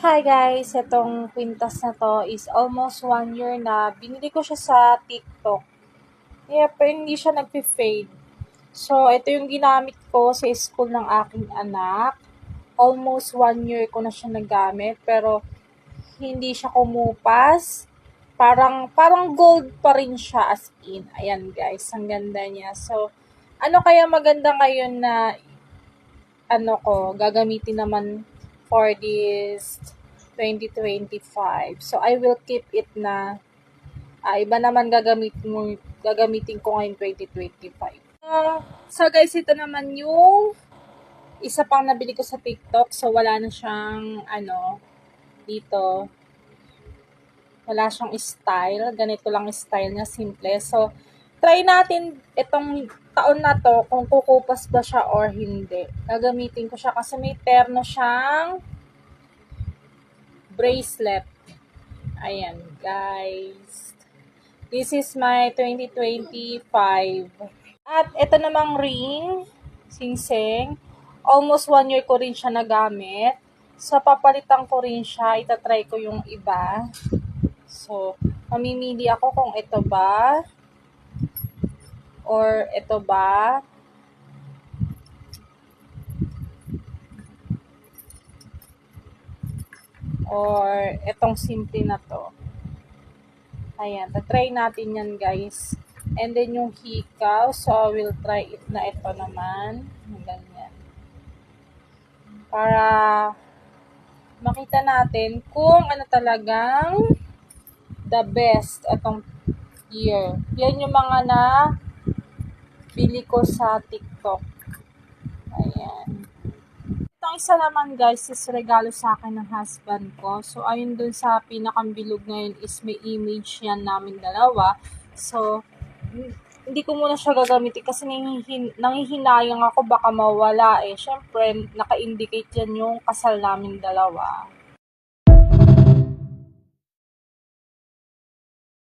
Hi guys, itong kwintas na to is almost 1 year na. Binili ko siya sa TikTok. Yeah, pero hindi siya nagpi-fade. So, ito yung ginamit ko sa school ng aking anak. Almost 1 year ko na siya nagamit, pero hindi siya kumupas. Parang gold pa rin siya as in. Ayan guys, ang ganda niya. So, ano kaya maganda ngayon na gagamitin naman for this 2025. So, I will keep it na iba naman gagamitin ko ngayon 2025. So guys, ito naman yung isa pang nabili ko sa TikTok. So, wala na siyang dito. Wala siyang style. Ganito lang style niya, simple. So, try natin itong taon na to kung kukupas ba siya or hindi. Gagamitin ko siya kasi may terno siyang bracelet. Ayan, guys. This is my 2025. At ito namang ring, singsing. Almost 1 year ko rin siya nagamit. So, papalitan ko rin siya. Itatry ko yung iba. So, mamimili ako kung ito ba or ito ba. Or itong simple na to. Ayan, tatry natin yan guys. And then yung hikaw, so I will try it na ito naman. Ganyan. Para makita natin kung ano talagang the best itong year. Yan yung mga na bili ko sa TikTok. Ayan. Itong isa naman guys is regalo sa akin ng husband ko. So ayun dun sa pinakang-bilog ngayon is may image yan namin dalawa. So hindi ko muna siya gagamitin kasi nanghihinayang ako baka mawala eh. Syempre naka-indicate yan yung kasal namin dalawa.